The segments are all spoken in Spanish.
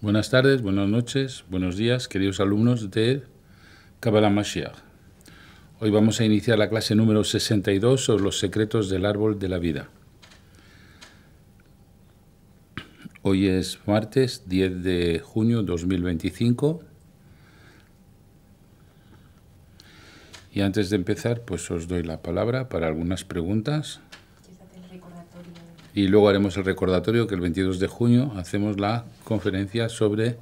Buenas tardes, buenas noches, buenos días, queridos alumnos de Kabbalah Mashiach. Hoy vamos a iniciar la clase número 62 sobre los secretos del árbol de la vida. Hoy es martes 10 de junio 2025. Y antes de empezar, pues os doy la palabra para algunas preguntas. Y luego haremos el recordatorio que el 22 de junio hacemos la conferencia sobre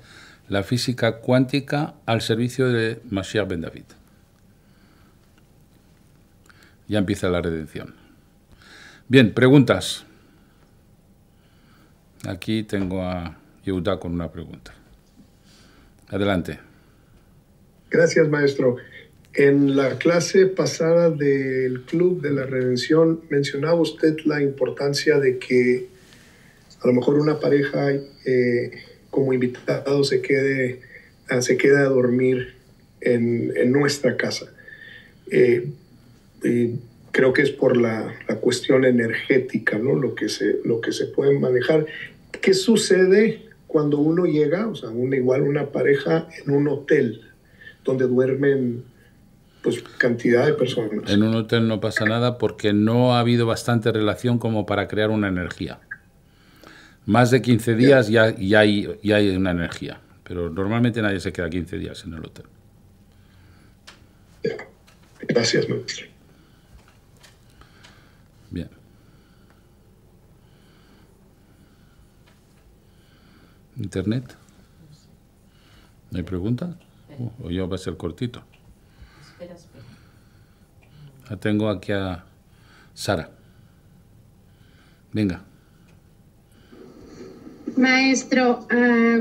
la física cuántica al servicio de Mashiach ben David. Ya empieza la redención. Bien, preguntas. Aquí tengo a Yehuda con una pregunta. Adelante. Gracias, maestro. En la clase pasada del Club de la Redención mencionaba usted la importancia de que a lo mejor una pareja como invitado se quede a dormir en nuestra casa. Y creo que es por la cuestión energética, ¿no? Lo que se puede manejar. ¿Qué sucede cuando uno llega, o sea, una pareja en un hotel donde duermen pues cantidad de personas? En un hotel no pasa nada porque no ha habido bastante relación como para crear una energía. Más de 15 días ya hay una energía, pero normalmente nadie se queda 15 días en el hotel. Gracias, maestro. Bien. ¿Internet? ¿No hay pregunta? ¿O yo va a ser cortito? Espera. La tengo aquí a Sara. Venga. Maestro,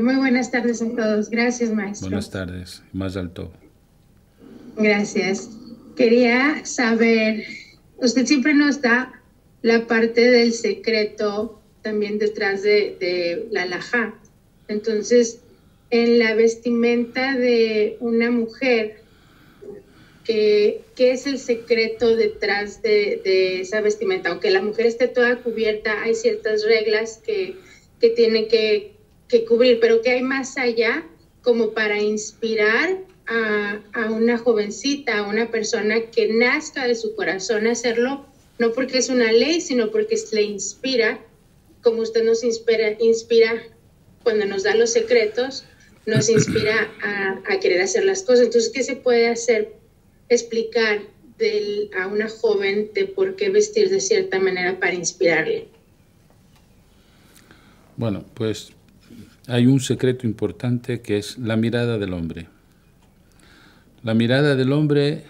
muy buenas tardes a todos. Gracias, maestro. Buenas tardes. Más alto. Gracias. Quería saber, usted siempre nos da la parte del secreto también detrás de la halajá. Entonces, en la vestimenta de una mujer, ¿qué es el secreto detrás de esa vestimenta? Aunque la mujer esté toda cubierta, hay ciertas reglas que tiene que cubrir, pero ¿qué hay más allá como para inspirar a una jovencita, a una persona que nazca de su corazón a hacerlo, no porque es una ley, sino porque le inspira, como usted nos inspira cuando nos da los secretos, nos inspira a querer hacer las cosas? Entonces, ¿qué se puede hacer? Explicar a una joven de por qué vestir de cierta manera para inspirarle. Bueno, pues hay un secreto importante que es la mirada del hombre. La mirada del hombre,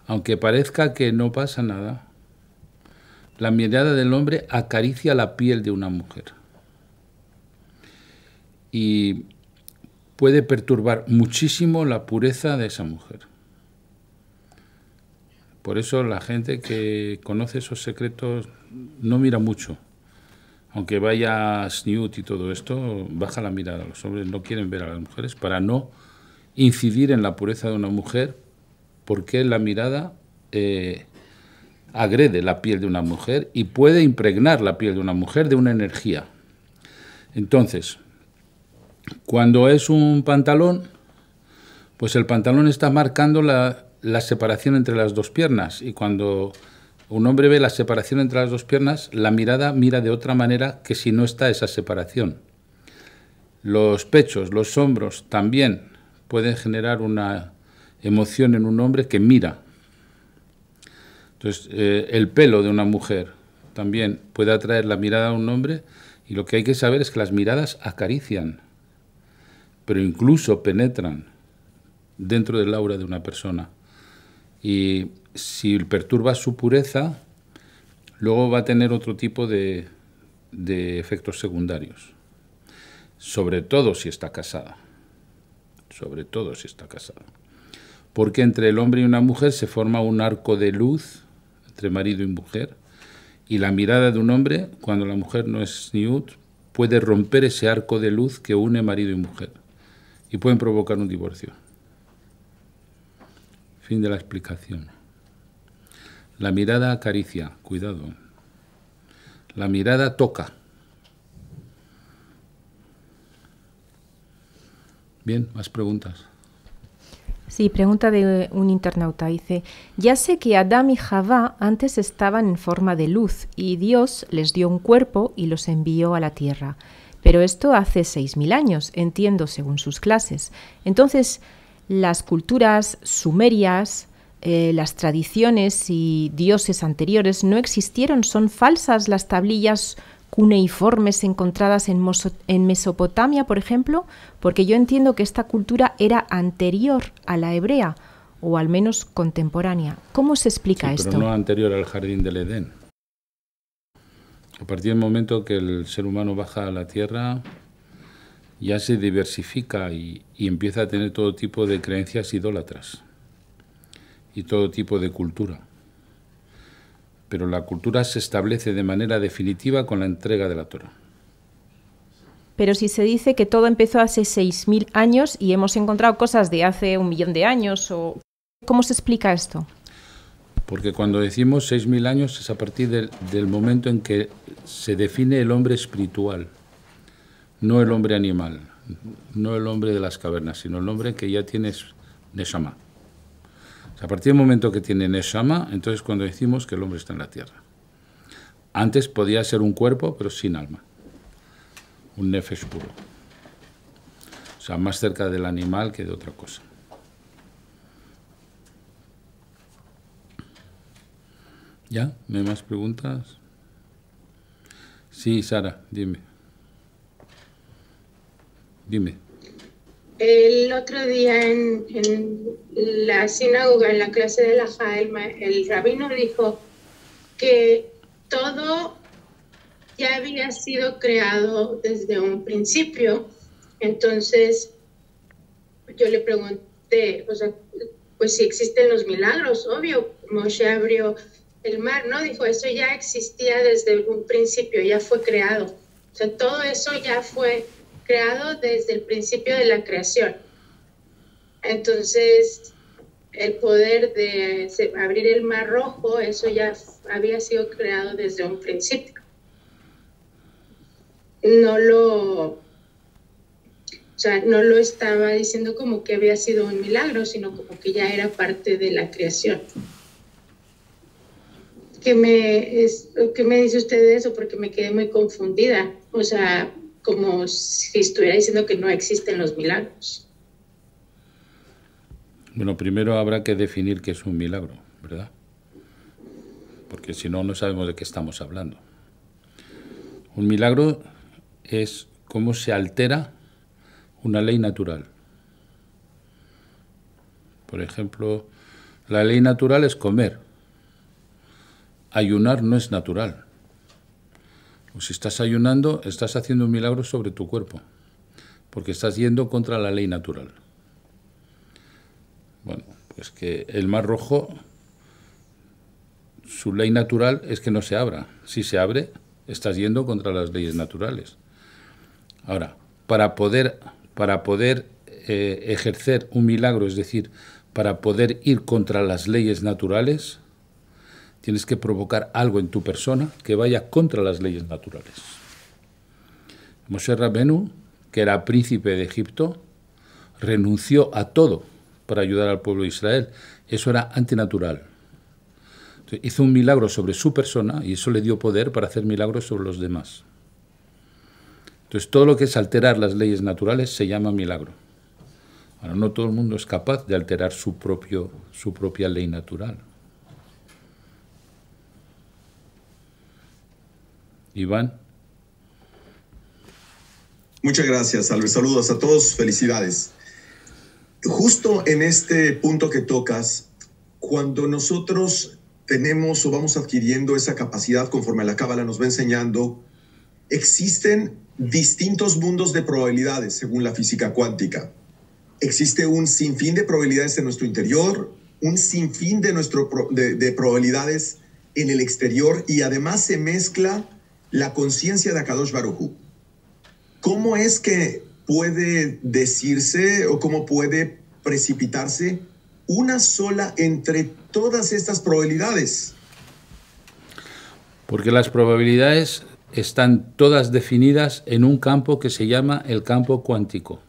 aunque parezca que no pasa nada, la mirada del hombre acaricia la piel de una mujer y puede perturbar muchísimo la pureza de esa mujer. Por eso la gente que conoce esos secretos no mira mucho. Aunque vaya a Sniut y todo esto, baja la mirada. Los hombres no quieren ver a las mujeres para no incidir en la pureza de una mujer, porque la mirada agrede la piel de una mujer y puede impregnar la piel de una mujer de una energía. Entonces, cuando es un pantalón, pues el pantalón está marcando la separación entre las dos piernas, y cuando un hombre ve la separación entre las dos piernas, la mirada mira de otra manera que si no está esa separación. Los pechos, los hombros también pueden generar una emoción en un hombre que mira. Entonces, el pelo de una mujer también puede atraer la mirada de un hombre, y lo que hay que saber es que las miradas acarician, pero incluso penetran dentro del aura de una persona. Y si perturba su pureza, luego va a tener otro tipo de efectos secundarios. Sobre todo si está casada. Sobre todo si está casada. Porque entre el hombre y una mujer se forma un arco de luz entre marido y mujer, y la mirada de un hombre, cuando la mujer no es sniut, puede romper ese arco de luz que une marido y mujer, y pueden provocar un divorcio. Fin de la explicación. La mirada acaricia, cuidado. La mirada toca. Bien, más preguntas. Sí, pregunta de un internauta. Dice, ya sé que Adán y Javá antes estaban en forma de luz y Dios les dio un cuerpo y los envió a la tierra. Pero esto hace 6.000 años, entiendo, según sus clases. Entonces, las culturas sumerias, las tradiciones y dioses anteriores no existieron. ¿Son falsas las tablillas cuneiformes encontradas en Mesopotamia, por ejemplo? Porque yo entiendo que esta cultura era anterior a la hebrea, o al menos contemporánea. ¿Cómo se explica esto? Pero no anterior al jardín del Edén. A partir del momento que el ser humano baja a la tierra, ya se diversifica y empieza a tener todo tipo de creencias idólatras y todo tipo de cultura. Pero la cultura se establece de manera definitiva con la entrega de la Torá. Pero si se dice que todo empezó hace 6.000 años y hemos encontrado cosas de hace 1.000.000 de años, ¿cómo se explica esto? Porque cuando decimos 6.000 años es a partir del momento en que se define el hombre espiritual, no el hombre animal, no el hombre de las cavernas, sino el hombre que ya tiene Neshama. A partir del momento que tiene Neshama, entonces cuando decimos que el hombre está en la tierra. Antes podía ser un cuerpo, pero sin alma. Un nefesh puro. O sea, más cerca del animal que de otra cosa. ¿Ya? ¿No hay más preguntas? Sí, Sara, dime. Dime. El otro día en la sinagoga, en la clase de Alajá, el rabino dijo que todo ya había sido creado desde un principio. Entonces, yo le pregunté, o sea, pues si existen los milagros, obvio, Moshe abrió el mar, ¿no? Dijo, eso ya existía desde un principio, ya fue creado. O sea, todo eso ya fue creado desde el principio de la creación. Entonces, el poder de abrir el mar rojo, eso ya había sido creado desde un principio. No lo estaba diciendo como que había sido un milagro, sino como que ya era parte de la creación. ¿Qué me dice usted de eso? Porque me quedé muy confundida. O sea, como si estuviera diciendo que no existen los milagros. Bueno, primero habrá que definir qué es un milagro, ¿verdad? Porque si no, no sabemos de qué estamos hablando. Un milagro es cómo se altera una ley natural. Por ejemplo, la ley natural es comer. Ayunar no es natural. O si estás ayunando, estás haciendo un milagro sobre tu cuerpo, porque estás yendo contra la ley natural. Bueno, pues que el Mar Rojo, su ley natural es que no se abra. Si se abre, estás yendo contra las leyes naturales. Ahora, para poder ejercer un milagro, es decir, para poder ir contra las leyes naturales, tienes que provocar algo en tu persona que vaya contra las leyes naturales. Moshe Rabenu, que era príncipe de Egipto, renunció a todo para ayudar al pueblo de Israel. Eso era antinatural. Entonces, hizo un milagro sobre su persona y eso le dio poder para hacer milagros sobre los demás. Entonces, todo lo que es alterar las leyes naturales se llama milagro. Ahora, no todo el mundo es capaz de alterar su propia ley natural. Iván. Muchas gracias, Albert. Saludos a todos, felicidades. Justo en este punto que tocas, cuando nosotros tenemos o vamos adquiriendo esa capacidad conforme la Cábala nos va enseñando, existen distintos mundos de probabilidades según la física cuántica. Existe un sinfín de probabilidades en nuestro interior, un sinfín de probabilidades en el exterior y además se mezcla la conciencia de Akadosh Baruj Hu. ¿Cómo es que puede decirse o cómo puede precipitarse una sola entre todas estas probabilidades? Porque las probabilidades están todas definidas en un campo que se llama el campo cuántico.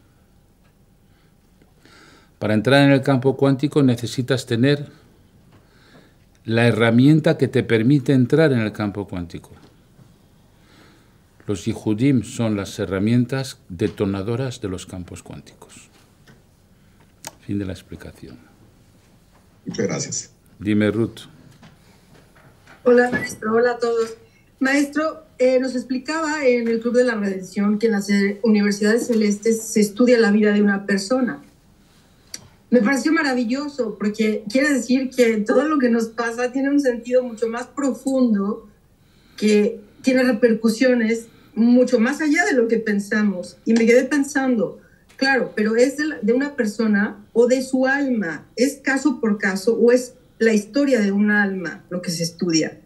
Para entrar en el campo cuántico necesitas tener la herramienta que te permite entrar en el campo cuántico. Los yihudim son las herramientas detonadoras de los campos cuánticos. Fin de la explicación. Muchas gracias. Dime, Ruth. Hola, maestro. Hola a todos. Maestro, nos explicaba en el Club de la Redención que en las universidades celestes se estudia la vida de una persona. Me pareció maravilloso porque quiere decir que todo lo que nos pasa tiene un sentido mucho más profundo, que tiene repercusiones mucho más allá de lo que pensamos. Y me quedé pensando, claro, pero ¿es de una persona o de su alma? ¿Es caso por caso o es la historia de un alma lo que se estudia?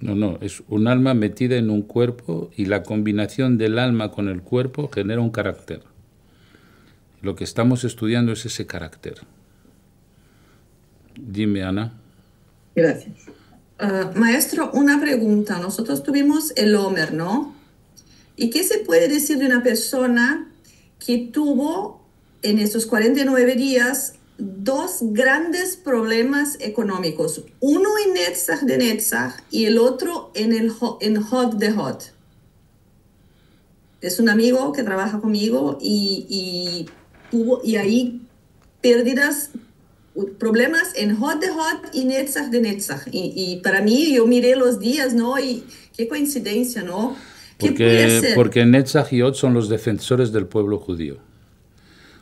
No, es un alma metida en un cuerpo y la combinación del alma con el cuerpo genera un carácter. Lo que estamos estudiando es ese carácter. Dime, Ana. Gracias. Maestro, una pregunta. Nosotros tuvimos el Homer, ¿no? ¿Y qué se puede decir de una persona que tuvo en esos 49 días 2 grandes problemas económicos? Uno en Netzach de Netzach y el otro en Hod de Hod. Es un amigo que trabaja conmigo y ahí pérdidas, problemas en Hod de Hod y Netzach de Netzach. Y para mí, yo miré los días, ¿no? Y qué coincidencia, ¿no? ¿Qué puede ser? Porque Netzach y Hod son los defensores del pueblo judío.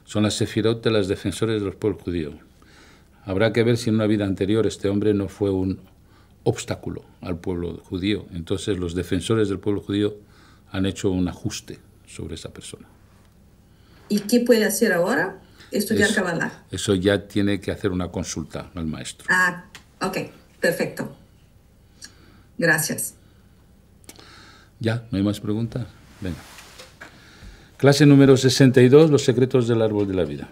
Son las sefirot de las defensores del pueblo judío. Habrá que ver si en una vida anterior este hombre no fue un obstáculo al pueblo judío. Entonces los defensores del pueblo judío han hecho un ajuste sobre esa persona. ¿Y qué puede hacer ahora? Estudiar Kabbalah. Eso ya tiene que hacer una consulta al maestro. Ah, ok, perfecto. Gracias. ¿Ya? ¿No hay más preguntas? Venga. Clase número 62, los secretos del árbol de la vida.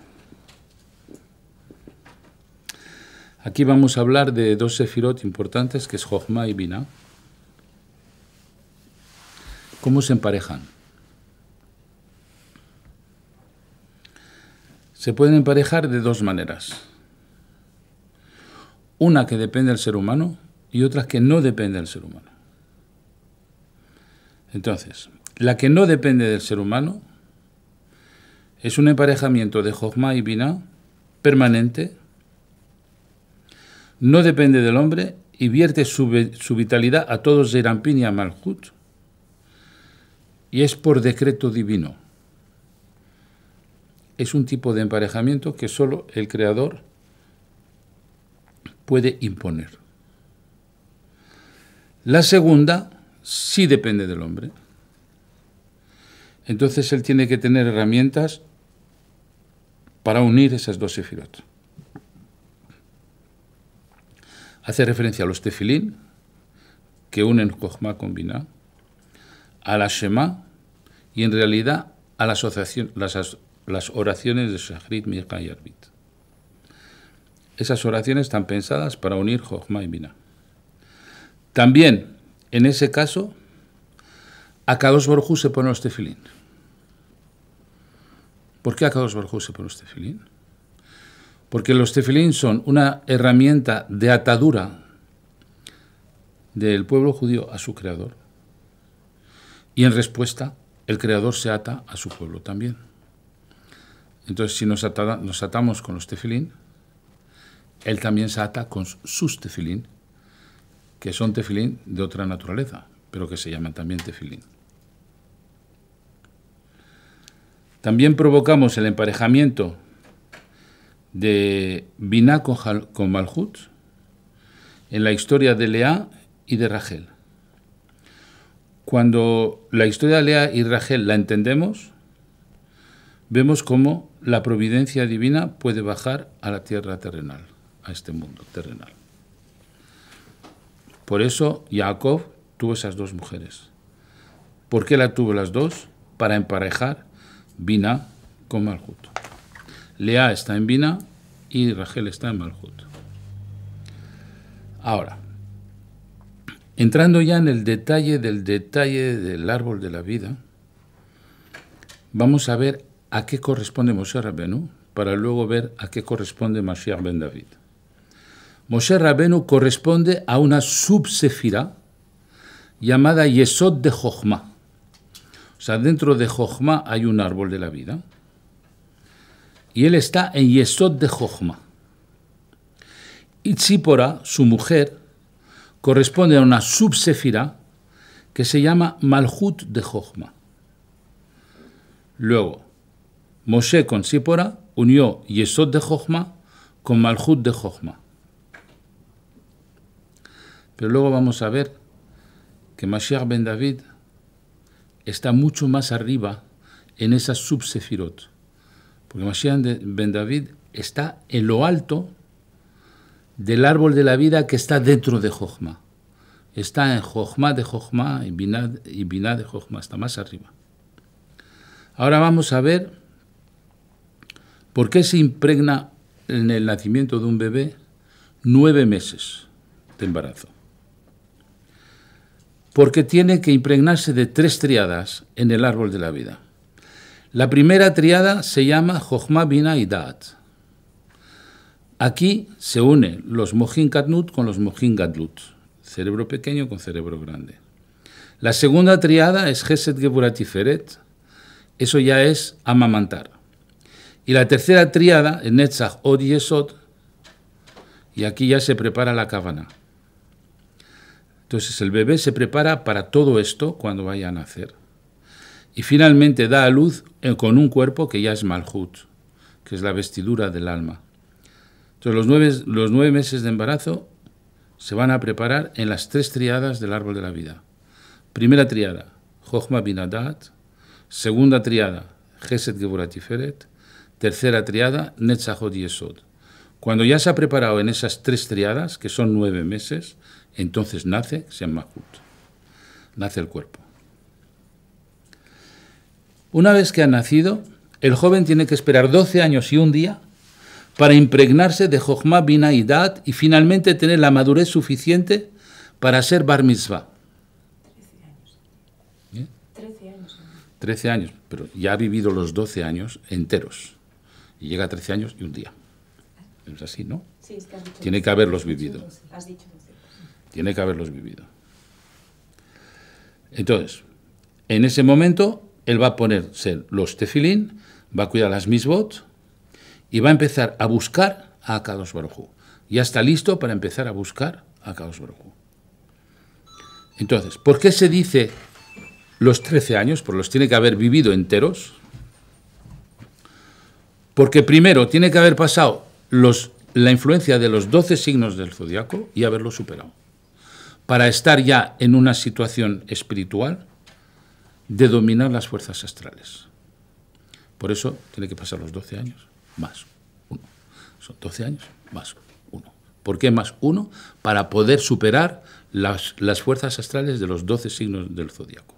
Aquí vamos a hablar de 2 sefirot importantes, que es Jochma y Binah. ¿Cómo se emparejan? Se pueden emparejar de 2 maneras. Una que depende del ser humano y otra que no depende del ser humano. Entonces, la que no depende del ser humano es un emparejamiento de Jochma y Binah permanente, no depende del hombre y vierte su vitalidad a todos de Irampin y a Malhut, y es por decreto divino. Es un tipo de emparejamiento que solo el Creador puede imponer. La segunda sí depende del hombre. Entonces él tiene que tener herramientas para unir esas 2 sefirot. Hace referencia a los tefilín, que unen Jochma con Binah, a la Shema y en realidad a la asociación, las oraciones de Shachrit, Mincha y Arbit. Esas oraciones están pensadas para unir Jochma y Binah. También, en ese caso, Akadosh Baruj Hu se pone los tefilín. ¿Por qué Akadosh Baruj Hu se pone los tefilín? Porque los tefilín son una herramienta de atadura del pueblo judío a su Creador. Y en respuesta, el Creador se ata a su pueblo también. Entonces, si nos atamos con los tefilín, Él también se ata con sus tefilín, que son tefilín de otra naturaleza, pero que se llaman también tefilín. También provocamos el emparejamiento de Binah con Malhut en la historia de Lea y de Rachel. Cuando la historia de Lea y Rachel la entendemos, vemos cómo la providencia divina puede bajar a la tierra terrenal, a este mundo terrenal. Por eso Jacob tuvo esas 2 mujeres. ¿Por qué la tuvo las 2? Para emparejar Binah con Malhut. Lea está en Binah y Rachel está en Malhut. Ahora, entrando ya en el detalle del árbol de la vida, vamos a ver a qué corresponde Moshe Rabbeinu para luego ver a qué corresponde Mashiach ben David. Moshe Rabenu corresponde a una subsefira llamada Yesod de Jochma. O sea, dentro de Jochma hay un árbol de la vida. Y él está en Yesod de Jochma. Y Tzipora, su mujer, corresponde a una subsefira que se llama Malchut de Jochma. Luego, Moshe con Tzipora unió Yesod de Jochma con Malchut de Jochma. Pero luego vamos a ver que Mashiach ben David está mucho más arriba en esas subsefirot. Porque Mashiach ben David está en lo alto del árbol de la vida que está dentro de Jochma. Está en Jochma de Jochma y Biná de Jochma, está más arriba. Ahora vamos a ver por qué se impregna en el nacimiento de un bebé 9 meses de embarazo. Porque tiene que impregnarse de 3 triadas en el árbol de la vida. La primera triada se llama Jochma, Bina y Da'at. Aquí se unen los Mochin Katnut con los Mochin Gadlut, cerebro pequeño con cerebro grande. La segunda triada es Gesed Geburah Tiferet, eso ya es amamantar. Y la tercera triada es Netzach Od Yesod, y aquí ya se prepara la Kavaná. Entonces el bebé se prepara para todo esto cuando vaya a nacer. Y finalmente da a luz con un cuerpo que ya es Malchut, que es la vestidura del alma. Entonces los 9 meses de embarazo se van a preparar en las 3 triadas del árbol de la vida. Primera triada, Jochma Bina Da'at. Segunda triada, Gesed Geburah Tiferet. Tercera triada, Netzach Od Yesod. Cuando ya se ha preparado en esas 3 triadas, que son 9 meses, entonces nace, se llama Malchut. Nace el cuerpo. Una vez que ha nacido, el joven tiene que esperar 12 años y un día para impregnarse de Jochma, Bina y Da'at y finalmente tener la madurez suficiente para ser Bar Mitzvah. 13 años, pero ya ha vivido los 12 años enteros. Y llega a 13 años y un día. Es así, ¿no? Sí, es que has dicho tiene que haberlos vivido. Has dicho 12. Tiene que haberlos vivido. Entonces, en ese momento, él va a ponerse los tefilín, va a cuidar las misbot y va a empezar a buscar a Akadosh Baruj Hu. Ya está listo para empezar a buscar a Akadosh Baruj Hu. Entonces, ¿por qué se dice los 13 años? Porque los tiene que haber vivido enteros. Porque primero tiene que haber pasado la influencia de los 12 signos del zodiaco y haberlo superado. Para estar ya en una situación espiritual de dominar las fuerzas astrales. Por eso tiene que pasar los 12 años más 1. Son 12 años más 1. ¿Por qué más 1? Para poder superar las fuerzas astrales de los 12 signos del zodiaco.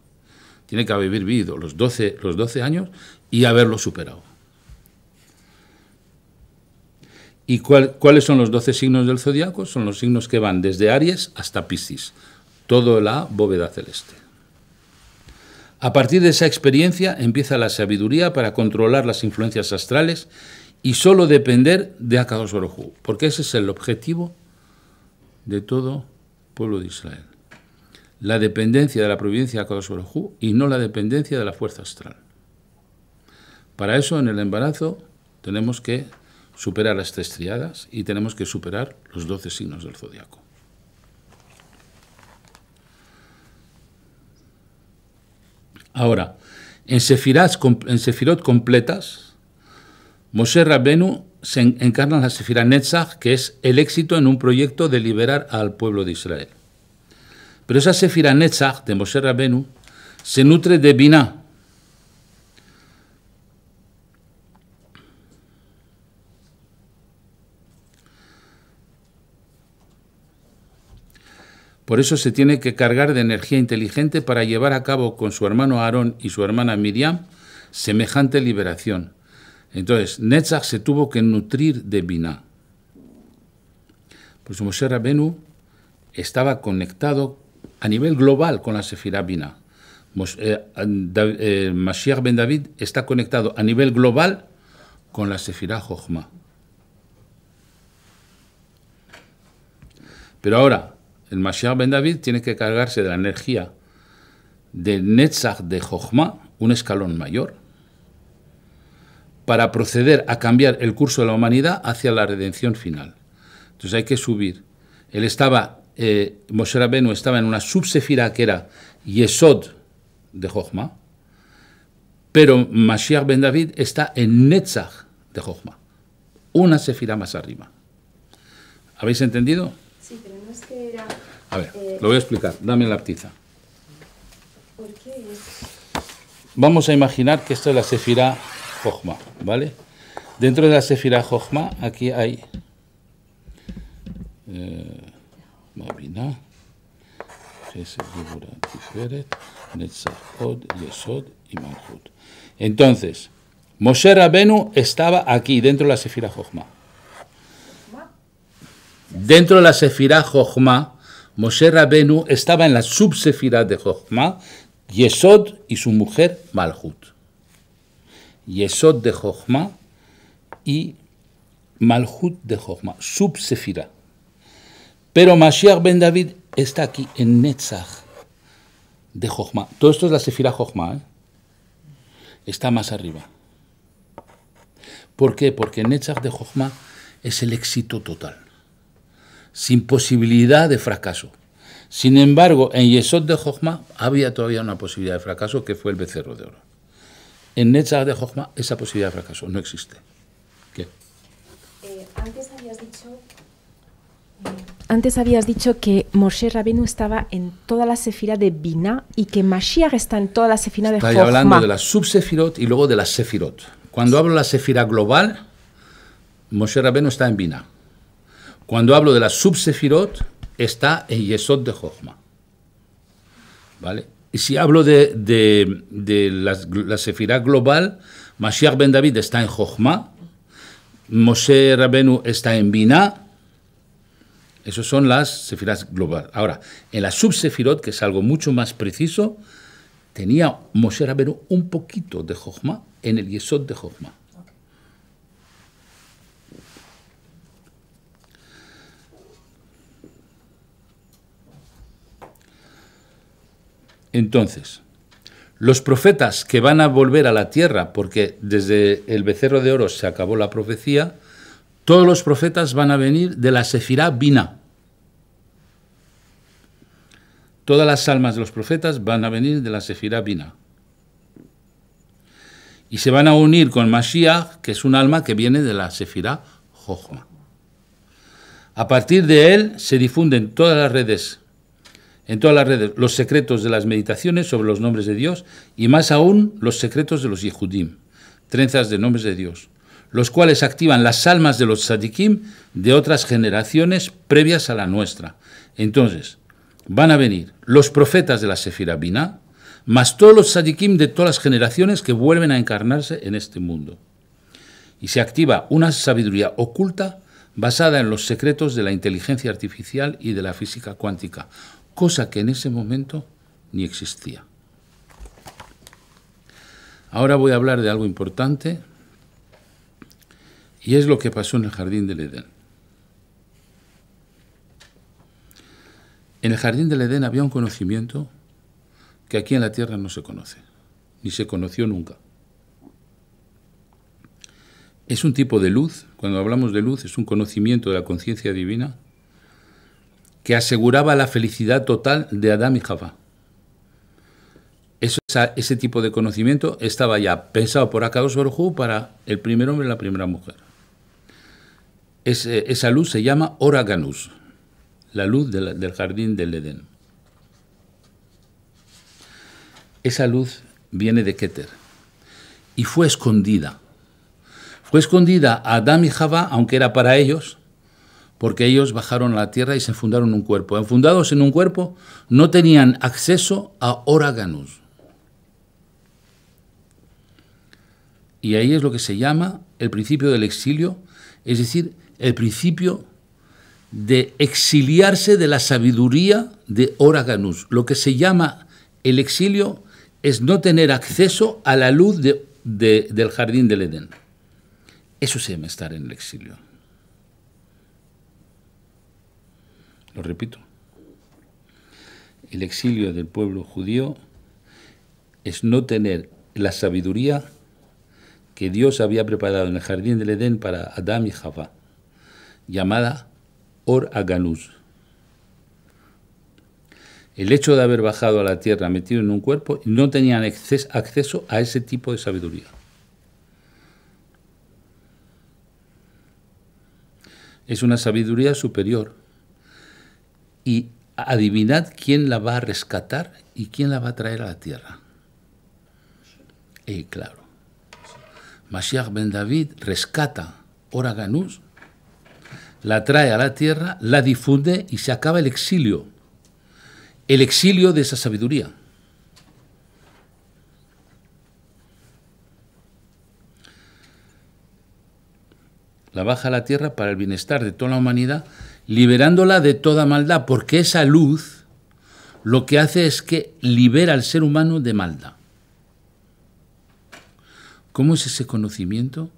Tiene que haber vivido los 12 años y haberlo superado. ¿Y cuáles son los 12 signos del zodiaco? Son los signos que van desde Aries hasta Piscis, toda la bóveda celeste. A partir de esa experiencia empieza la sabiduría para controlar las influencias astrales y solo depender de Akadosh Baruj Hu, porque ese es el objetivo de todo pueblo de Israel. La dependencia de la providencia de Akadosh Baruj Hu y no la dependencia de la fuerza astral. Para eso, en el embarazo, tenemos que superar las 3 triadas y tenemos que superar los 12 signos del zodiaco. Ahora, en sefirot completas, Moshe Rabenu se encarna en la sefira Netzach, que es el éxito en un proyecto de liberar al pueblo de Israel. Pero esa sefira Netzach de Moshe Rabenu se nutre de Biná. Por eso se tiene que cargar de energía inteligente para llevar a cabo con su hermano Aarón y su hermana Miriam semejante liberación. Entonces, Netzach se tuvo que nutrir de Biná. Pues Moshe Rabenu estaba conectado a nivel global con la Sefirá Biná. Mashiach ben David está conectado a nivel global con la Sefirá Jochma. Pero ahora, el Mashiach ben David tiene que cargarse de la energía del Netzach de Jochma, un escalón mayor, para proceder a cambiar el curso de la humanidad hacia la redención final. Entonces hay que subir. Él estaba, Moshe Rabbeinu estaba en una subsefirá que era Yesod de Jochma, pero Mashiach ben David está en Netzach de Jochma, una sefirá más arriba. ¿Habéis entendido? Sí, pero no es que era... A ver, lo voy a explicar. Dame la ptiza. ¿Por qué es? Vamos a imaginar que esto es la sefirá Jochma, ¿vale? Dentro de la sefirá Jochma, aquí hay Mabina, Gesed, Gevurah, Tiferet, Netzach, Od, Yesod y Malchut. Entonces, Moshe Rabbeinu estaba aquí, dentro de la sefirá Jochma. Dentro de la sefirá Jochma, Moshe Rabbeinu estaba en la subsefirá de Jochma, Yesod y su mujer Malchut. Yesod de Jochma y Malchut de Jochma, subsefirá. Pero Mashiach ben David está aquí en Netzach de Jochma. Todo esto es la sefirá Jochma, ¿eh? Está más arriba. ¿Por qué? Porque Netzach de Jochma es el éxito total, sin posibilidad de fracaso. Sin embargo, en Yesod de Jochma había todavía una posibilidad de fracaso, que fue el becerro de oro. En Netzach de Jochma esa posibilidad de fracaso no existe. ¿Qué? Antes habías dicho que Moshe Rabbeinu estaba en toda la sefirá de Binah y que Mashiach está en toda la sefirá de Jochma. Estoy hablando de la subsefirot y luego de la sefirot. Cuando hablo de la sefirá global, Moshe Rabbeinu está en Binah. Cuando hablo de la subsefirot, está en Yesod de Jochma. ¿Vale? Y si hablo de la sefirá global, Mashiach ben David está en Jochma, Moshe Rabbeinu está en Binah. Esas son las sefirás globales. Ahora, en la subsefirot, que es algo mucho más preciso, tenía Moshe Rabbeinu un poquito de Jochma en el Yesod de Jochma. Entonces, los profetas que van a volver a la tierra, porque desde el becerro de oro se acabó la profecía, todos los profetas van a venir de la sefirá Binah. Todas las almas de los profetas van a venir de la sefirá Binah. Y se van a unir con Mashiach, que es un alma que viene de la sefirá Jochma. A partir de él se difunden en todas las redes los secretos de las meditaciones sobre los nombres de Dios y más aún los secretos de los Yehudim, trenzas de nombres de Dios, los cuales activan las almas de los tzadikim de otras generaciones previas a la nuestra. Entonces, van a venir los profetas de la sefirá Binah, más todos los tzadikim de todas las generaciones que vuelven a encarnarse en este mundo. Y se activa una sabiduría oculta basada en los secretos de la inteligencia artificial y de la física cuántica, cosa que en ese momento ni existía. Ahora voy a hablar de algo importante, y es lo que pasó en el jardín del Edén. En el jardín del Edén había un conocimiento que aquí en la tierra no se conoce, ni se conoció nunca. Es un tipo de luz, cuando hablamos de luz, es un conocimiento de la conciencia divina que aseguraba la felicidad total de Adán y Javá. Ese tipo de conocimiento estaba ya pensado por Akadosh Baruj Hu para el primer hombre y la primera mujer. Esa luz se llama Ora Ganuz, la luz del jardín del Edén. Esa luz viene de Keter y fue escondida. Fue escondida a Adán y Javá, aunque era para ellos, porque ellos bajaron a la tierra y se fundaron un cuerpo. Enfundados en un cuerpo, no tenían acceso a Ora Ganuz. Y ahí es lo que se llama el principio del exilio, es decir, el principio de exiliarse de la sabiduría de Ora Ganuz. Lo que se llama el exilio es no tener acceso a la luz del jardín del Edén. Eso se llama estar en el exilio. Lo repito. El exilio del pueblo judío es no tener la sabiduría que Dios había preparado en el jardín del Edén para Adán y Java, llamada Or Haganuz. El hecho de haber bajado a la tierra metido en un cuerpo, no tenían acceso a ese tipo de sabiduría. Es una sabiduría superior. Y adivinad quién la va a rescatar y quién la va a traer a la tierra. Claro. Mashiach ben David rescata Or Haganuz, la trae a la tierra, la difunde y se acaba el exilio. El exilio de esa sabiduría. La baja a la tierra para el bienestar de toda la humanidad, liberándola de toda maldad, porque esa luz lo que hace es que libera al ser humano de maldad. ¿Cómo es ese conocimiento?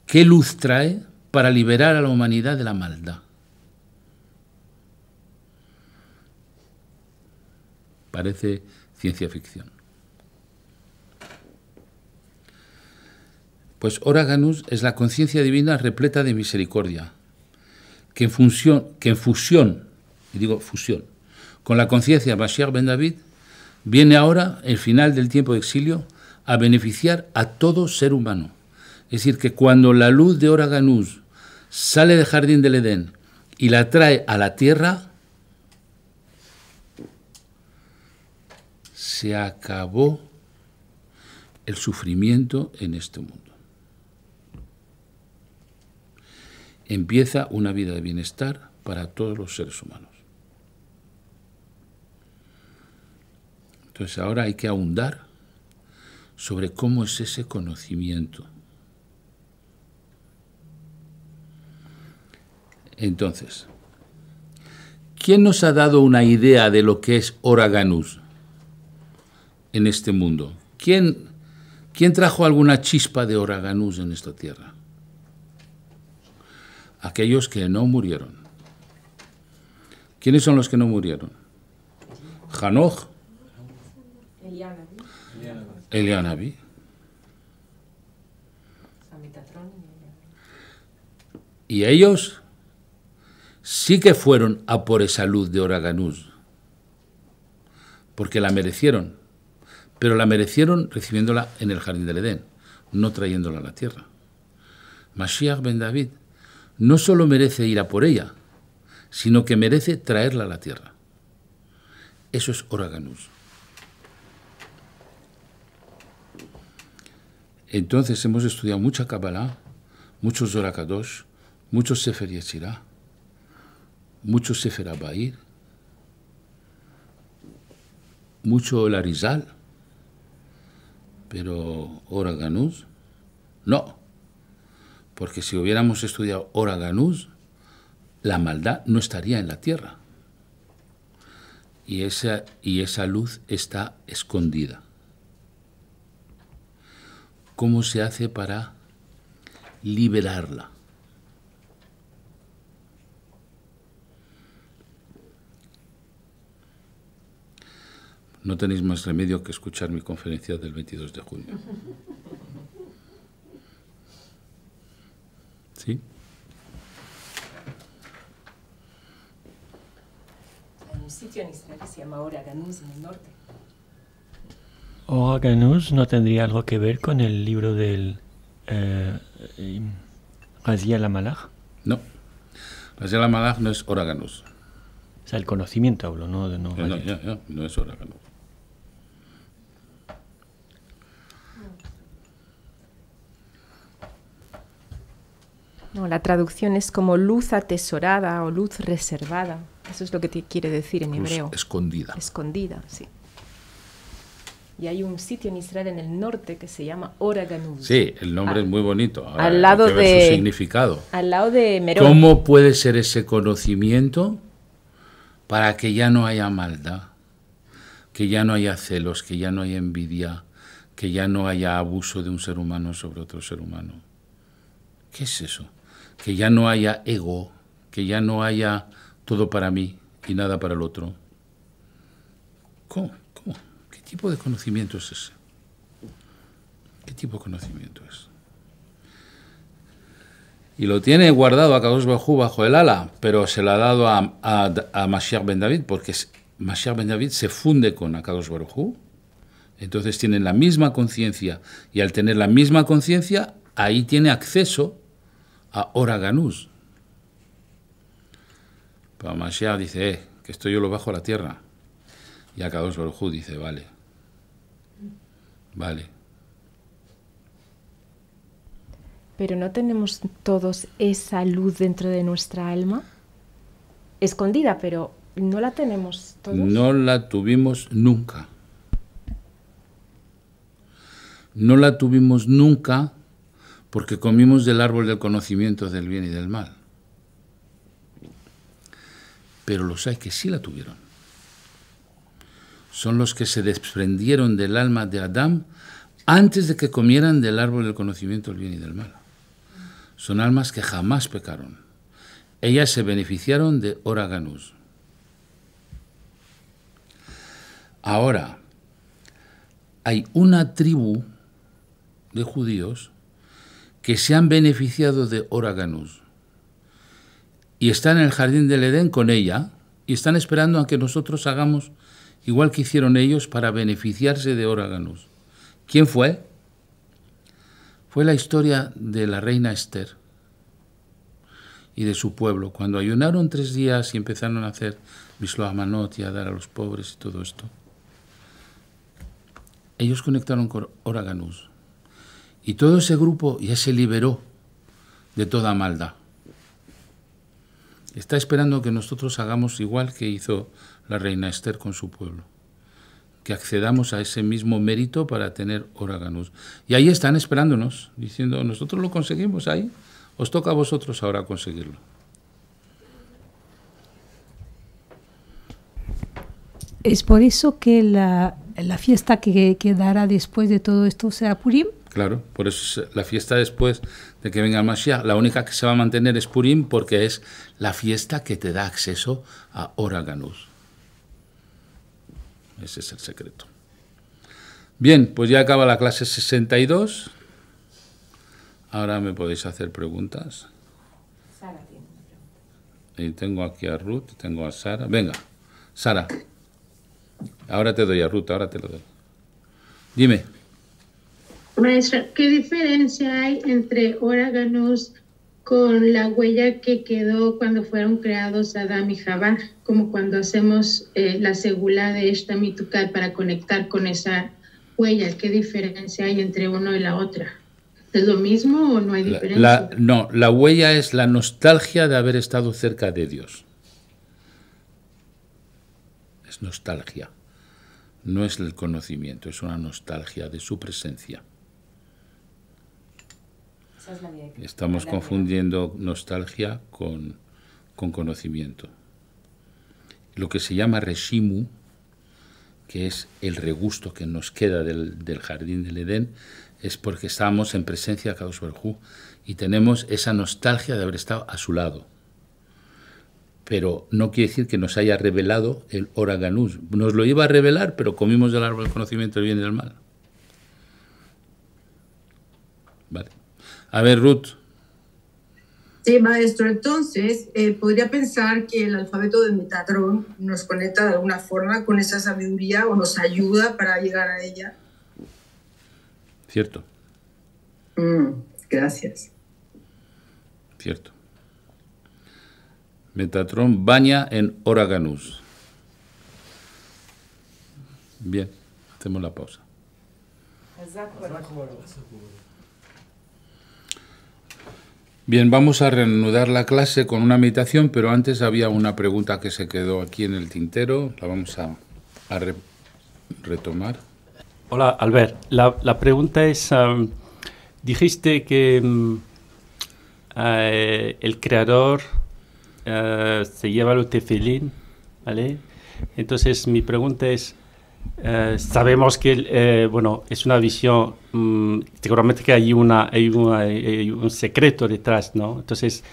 ¿Qué luz trae para liberar a la humanidad de la maldad? Parece ciencia ficción. Pues Or Haganuz es la conciencia divina repleta de misericordia, que en fusión, y digo fusión, con la conciencia Mashiach ben David, viene ahora, el final del tiempo de exilio, a beneficiar a todo ser humano. Es decir, que cuando la luz de Or Haganuz sale del jardín del Edén y la trae a la tierra, se acabó el sufrimiento en este mundo. Empieza una vida de bienestar para todos los seres humanos. Entonces ahora hay que ahondar sobre cómo es ese conocimiento. Entonces, ¿quién nos ha dado una idea de lo que es Or Haganuz en este mundo? ¿Quién trajo alguna chispa de Or Haganuz en esta tierra? Aquellos que no murieron. ¿Quiénes son los que no murieron? Hanoch, Elianabi. Y ellos sí que fueron a por esa luz de Or Haganuz, porque la merecieron, pero la merecieron recibiéndola en el jardín del Edén, no trayéndola a la tierra. Mashiach ben David no solo merece ir a por ella, sino que merece traerla a la tierra. Eso es Or Haganuz. Entonces hemos estudiado mucha Kabbalah, muchos Zohar HaKadosh, muchos Sefer Yetzirah, muchos Sefer Abair, mucho el Arizal, pero Or Haganuz, no. Porque si hubiéramos estudiado Or Haganuz, la maldad no estaría en la tierra. Y esa luz está escondida. ¿Cómo se hace para liberarla? No tenéis más remedio que escuchar mi conferencia del 22 de junio. ¿Sí? Hay un sitio en Israel que se llama Or Haganuz en el norte. Or Haganuz no tendría algo que ver con el libro del Raziel HaMalach. No. Raziel HaMalach no es Or Haganuz. O sea, el conocimiento hablo, no no es Or Haganuz. No, la traducción es como luz atesorada o luz reservada. Eso es lo que quiere decir en Luz hebreo. escondida. Escondida, sí. Y hay un sitio en Israel en el norte que se llama Or Haganuz. Sí, el nombre es muy bonito. Ahora al lado hay que ver de su significado. Al lado de Merón. ¿Cómo puede ser ese conocimiento para que ya no haya maldad, que ya no haya celos, que ya no haya envidia, que ya no haya abuso de un ser humano sobre otro ser humano? ¿Qué es eso? Que ya no haya ego, que ya no haya todo para mí y nada para el otro. ¿Cómo? ¿Qué tipo de conocimiento es ese? ¿Qué tipo de conocimiento es? Y lo tiene guardado a Kadosh Baruj Hu bajo el ala, pero se lo ha dado a Mashiach ben David, porque Mashiach ben David se funde con Kadosh Baruj Hu. Entonces tienen la misma conciencia, y al tener la misma conciencia, ahí tiene acceso a Ora Ganús. Pero Mashiach dice, que esto yo lo bajo a la tierra. Y a Kadosh Baruj Hu dice, vale. Pero ¿no tenemos todos esa luz dentro de nuestra alma? Escondida, pero ¿no la tenemos todos? No la tuvimos nunca. No la tuvimos nunca porque comimos del árbol del conocimiento del bien y del mal. Pero los hay que sí la tuvieron. Son los que se desprendieron del alma de Adán antes de que comieran del árbol del conocimiento del bien y del mal. Son almas que jamás pecaron. Ellas se beneficiaron de Ora Ganús. Ahora, hay una tribu de judíos que se han beneficiado de Ora Ganús y están en el jardín del Edén con ella y están esperando a que nosotros hagamos igual que hicieron ellos para beneficiarse de Ora Ganús. ¿Quién fue? Fue la historia de la reina Esther y de su pueblo. Cuando ayunaron 3 días y empezaron a hacer Mishloach Manot y a dar a los pobres y todo esto, ellos conectaron con Ora Ganús. Y todo ese grupo ya se liberó de toda maldad. Está esperando que nosotros hagamos igual que hizo la reina Esther con su pueblo. Que accedamos a ese mismo mérito para tener Ora Ganús. Y ahí están esperándonos, diciendo, nosotros lo conseguimos ahí, os toca a vosotros ahora conseguirlo. ¿Es por eso que la fiesta que quedará después de todo esto será Purim? Claro, por eso es la fiesta después de que venga el Mashiach. La única que se va a mantener es Purim porque es la fiesta que te da acceso a Ora Ganús. Ese es el secreto. Bien, pues ya acaba la clase 62. Ahora me podéis hacer preguntas. Sara tiene una pregunta. Y tengo aquí a Ruth, tengo a Sara. Venga, Sara. Ahora te doy a Ruth, ahora te lo doy. Dime. Maestra, ¿qué diferencia hay entre Ora Ganús con la huella que quedó cuando fueron creados Adán y Javá, como cuando hacemos la segula de esta mitukat para conectar con esa huella? ¿Qué diferencia hay entre uno y la otra? ¿Es lo mismo o no hay diferencia? No, la huella es la nostalgia de haber estado cerca de Dios. Es nostalgia. No es el conocimiento, es una nostalgia de su presencia. Estamos confundiendo nostalgia con conocimiento. Lo que se llama reshimu, que es el regusto que nos queda del jardín del Edén, es porque estábamos en presencia de Kadosh Baruj Hu y tenemos esa nostalgia de haber estado a su lado. Pero no quiere decir que nos haya revelado el Ora Ganús. Nos lo iba a revelar, pero comimos del árbol del conocimiento del bien y del mal. Vale. A ver, Ruth. Sí, maestro. Entonces, podría pensar que el alfabeto de Metatrón nos conecta de alguna forma con esa sabiduría o nos ayuda para llegar a ella. Cierto. Gracias. Cierto. Metatrón baña en Ora Ganús. Bien, hacemos la pausa. Bien, vamos a reanudar la clase con una meditación, pero antes había una pregunta que se quedó aquí en el tintero. La vamos a retomar. Hola, Albert. La pregunta es, dijiste que el creador se lleva los tefilín, ¿vale? Entonces mi pregunta es, sabemos que bueno, es una visión, seguramente que hay un secreto detrás, ¿no? Entonces,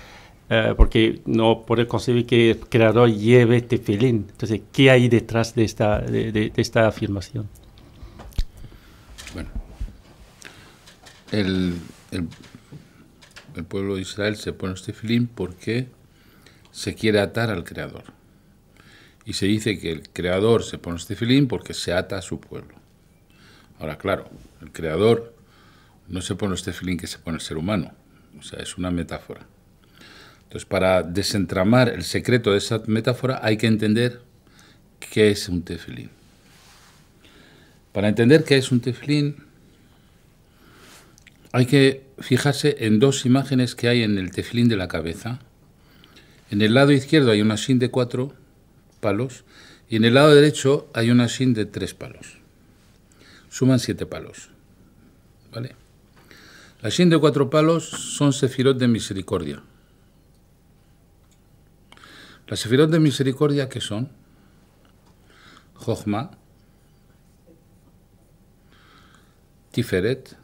porque no puede concebir que el creador lleve tefilín. Entonces, ¿qué hay detrás de esta afirmación? Bueno, el pueblo de Israel se pone este tefilín porque se quiere atar al creador. Y se dice que el creador se pone este tefilín porque se ata a su pueblo. Ahora, claro, el creador no se pone este tefilín que se pone el ser humano. O sea, es una metáfora. Entonces, para desentramar el secreto de esa metáfora hay que entender qué es un tefilín. Para entender qué es un tefilín, hay que fijarse en dos imágenes que hay en el tefilín de la cabeza. En el lado izquierdo hay una shin de 4 palos y en el lado derecho hay una shin de 3 palos. Suman 7 palos. ¿Vale? La shin de 4 palos son sefirot de misericordia. Las sefirot de misericordia, ¿qué son? Jochma, Tiferet,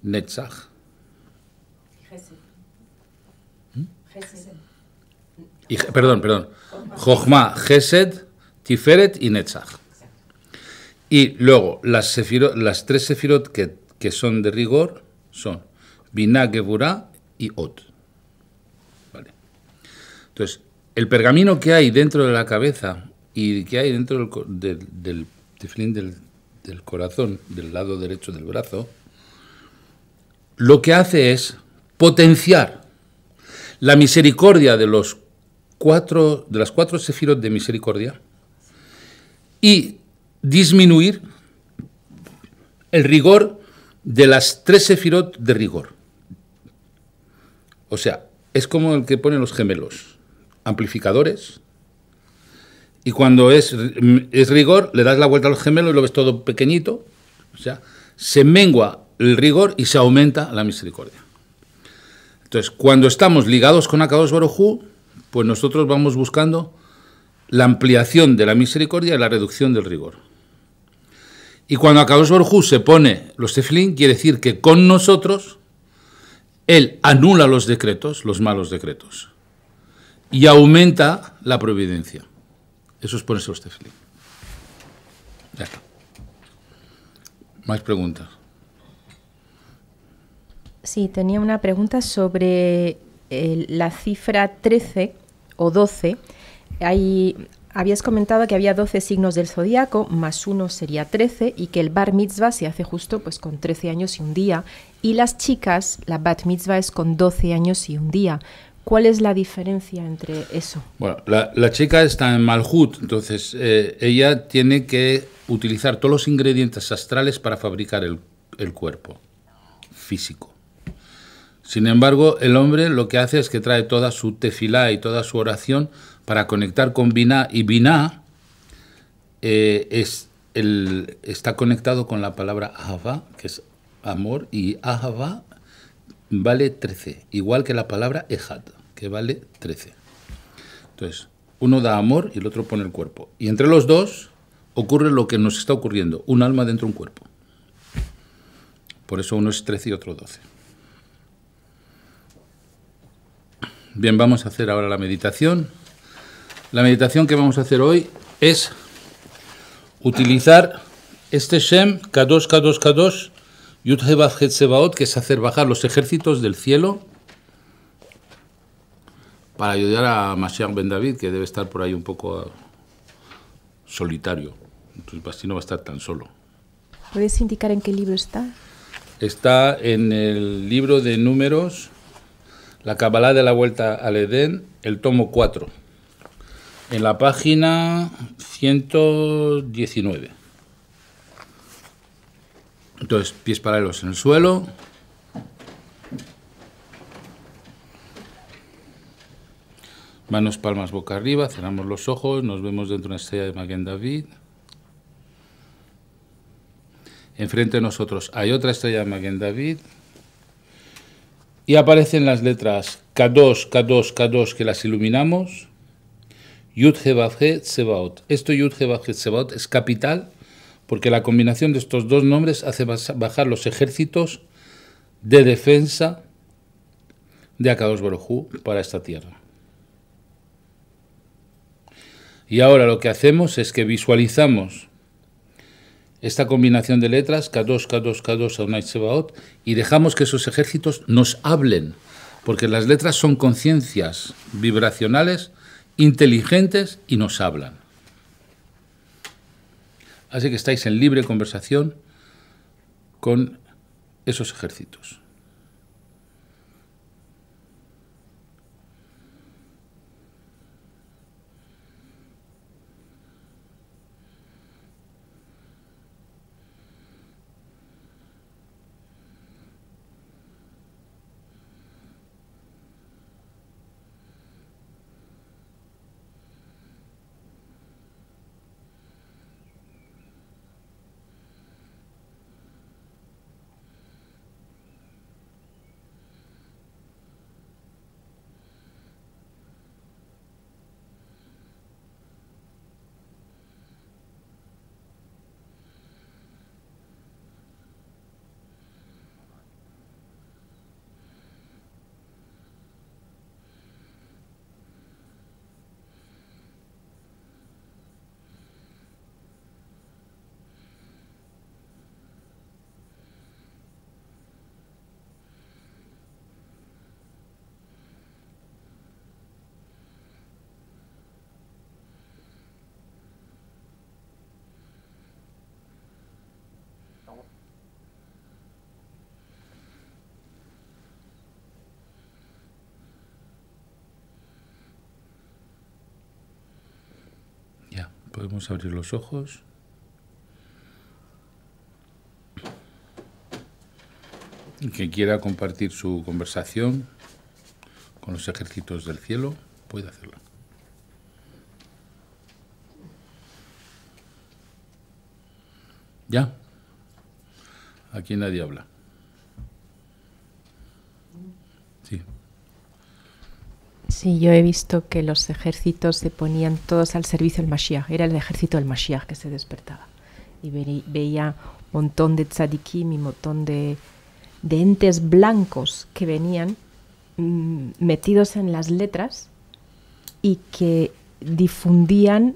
Netzach. Perdón. Jochma, Gesed, Tiferet y Netzach. Y luego las 3 sefirot que son de rigor son Binah, Geburah y Od. ¿Vale? Entonces, el pergamino que hay dentro de la cabeza y que hay dentro del tefilín del corazón, del lado derecho del brazo, lo que hace es potenciar la misericordia de las 4 sefirot de misericordia y disminuir el rigor de las 3 sefirot de rigor. O sea, es como el que pone los gemelos, amplificadores, y cuando es rigor, le das la vuelta a los gemelos y lo ves todo pequeñito, o sea, se mengua el rigor y se aumenta la misericordia. Entonces, cuando estamos ligados con Akadosh Baruj Hu, pues nosotros vamos buscando la ampliación de la misericordia y la reducción del rigor. Y cuando Akadosh Baruj Hu se pone los tefilín, quiere decir que con nosotros Él anula los decretos, los malos decretos, y aumenta la providencia. Eso es ponerse los tefilín. Ya está. ¿Más preguntas? Sí, tenía una pregunta sobre la cifra 13 o 12. Habías comentado que había 12 signos del zodiaco, más uno sería 13, y que el bar mitzvah se hace justo pues con 13 años y un día. Y las chicas, la bat mitzvah es con 12 años y un día. ¿Cuál es la diferencia entre eso? Bueno, la chica está en Malhut, entonces ella tiene que utilizar todos los ingredientes astrales para fabricar el cuerpo físico. Sin embargo, el hombre lo que hace es que trae toda su tefilá y toda su oración para conectar con Binah, y Binah está conectado con la palabra Ahavá, que es amor, y Ahavá vale 13, igual que la palabra Ejad, que vale 13. Entonces, uno da amor y el otro pone el cuerpo. Y entre los dos ocurre lo que nos está ocurriendo, un alma dentro de un cuerpo. Por eso uno es 13 y otro 12. Bien, vamos a hacer ahora la meditación. La meditación que vamos a hacer hoy es utilizar este Shem, Kadosh, Kadosh, Kadosh, Yud-He Vav-Het Tsebaot, que es hacer bajar los ejércitos del cielo para ayudar a Mashiach Ben David, que debe estar por ahí un poco solitario. Entonces, así no va a estar tan solo. ¿Puedes indicar en qué libro está? Está en el libro de Números, la Kabbalah de la Vuelta al Edén, el tomo 4, en la página 119. Entonces, pies paralelos en el suelo. Manos, palmas, boca arriba. Cerramos los ojos. Nos vemos dentro de una estrella de Maguen David. Enfrente de nosotros hay otra estrella de Maguen David. Y aparecen las letras Kadosh, Kadosh, Kadosh, que las iluminamos. Yud He Vav He Tsebaot. Esto Yud He Vav He Tsebaot es capital porque la combinación de estos dos nombres hace bajar los ejércitos de defensa de Akadosh Baruj Hu para esta tierra. Y ahora lo que hacemos es que visualizamos esta combinación de letras, Kadosh, Kadosh, Kadosh, Adonai Tsebaot, y dejamos que esos ejércitos nos hablen, porque las letras son conciencias vibracionales, inteligentes y nos hablan. Así que estáis en libre conversación con esos ejércitos. Podemos abrir los ojos. Y quien quiera compartir su conversación con los ejércitos del cielo, puede hacerlo. ¿Ya? Aquí nadie habla. Sí. Sí, yo he visto que los ejércitos se ponían todos al servicio del Mashiach. Era el ejército del Mashiach que se despertaba. Y veía un montón de tzadikim y un montón de entes blancos que venían metidos en las letras y que difundían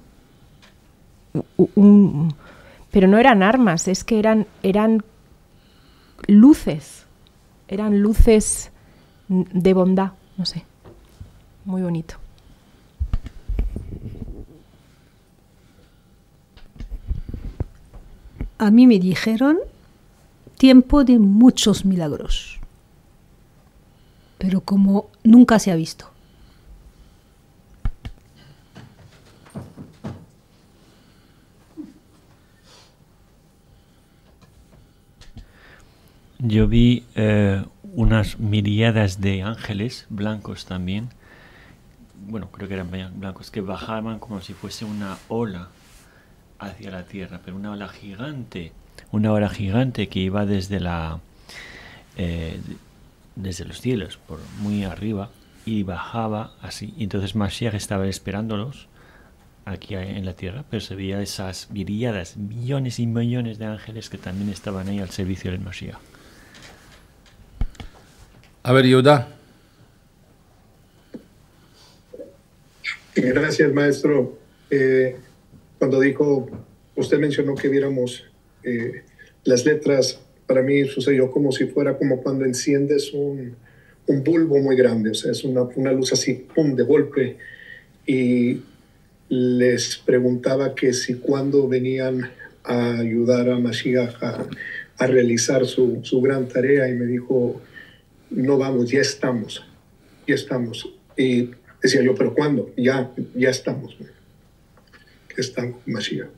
pero no eran armas, es que eran luces de bondad, no sé. Muy bonito. A mí me dijeron tiempo de muchos milagros, pero como nunca se ha visto. Yo vi unas miríadas de ángeles blancos también. Bueno, creo que eran blancos, que bajaban como si fuese una ola hacia la tierra, pero una ola gigante que iba desde desde los cielos, por muy arriba, y bajaba así. Y entonces Mashiach estaba esperándolos aquí en la tierra, pero se veía esas miríadas, millones y millones de ángeles que también estaban ahí al servicio del Mashiach. A ver, Yehuda. Gracias, maestro. Cuando usted mencionó que viéramos las letras, para mí sucedió como si fuera como cuando enciendes un bulbo muy grande, o sea, es una luz así, pum, de golpe. Y les preguntaba que si cuando venían a ayudar a Mashiach a realizar su gran tarea, y me dijo, no vamos, ya estamos. Y decía yo, ¿pero cuándo? Ya estamos. Estamos, Mashiach.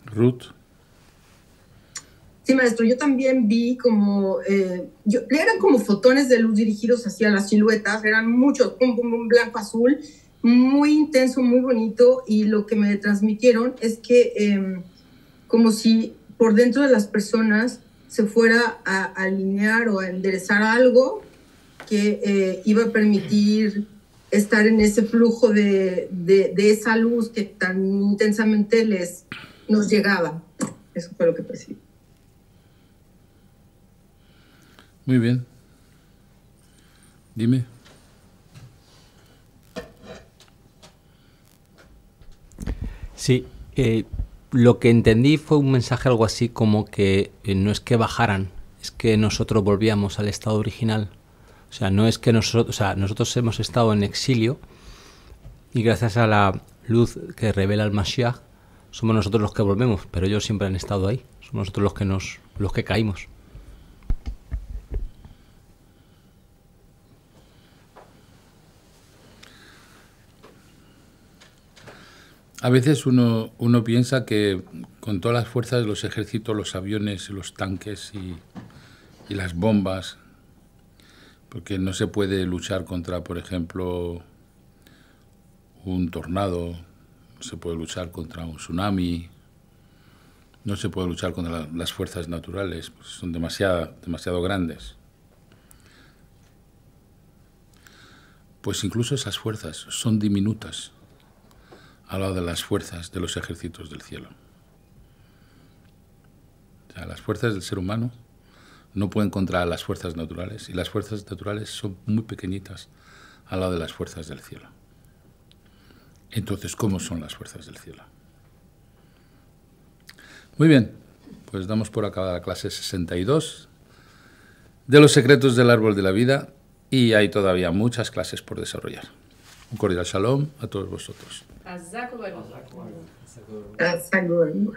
Ruth. Sí, maestro, yo también vi como, eran como fotones de luz dirigidos hacia las siluetas, eran muchos, pum, blanco, azul, muy intenso, muy bonito, y lo que me transmitieron es que como si por dentro de las personas se fuera a alinear o a enderezar algo que iba a permitir estar en ese flujo de esa luz que tan intensamente nos llegaba. Eso fue lo que percibí. Muy bien. Dime. Sí, lo que entendí fue un mensaje algo así como que no es que bajaran, es que nosotros volvíamos al estado original. O sea, no es que nosotros hemos estado en exilio y gracias a la luz que revela el Mashiach somos nosotros los que volvemos, pero ellos siempre han estado ahí. Somos nosotros los que caímos. A veces uno piensa que con todas las fuerzas de los ejércitos, los aviones, los tanques y las bombas, porque no se puede luchar contra, por ejemplo, un tornado, no se puede luchar contra un tsunami, no se puede luchar contra las fuerzas naturales, pues son demasiado grandes. Pues incluso esas fuerzas son diminutas al lado de las fuerzas de los ejércitos del cielo. O sea, las fuerzas del ser humano no pueden contra las fuerzas naturales, y las fuerzas naturales son muy pequeñitas al lado de las fuerzas del cielo. Entonces, ¿cómo son las fuerzas del cielo? Muy bien, pues damos por acabada la clase 62 de los secretos del árbol de la vida, y hay todavía muchas clases por desarrollar. Un cordial shalom a todos vosotros. Azak Baruch. Azak Baruch.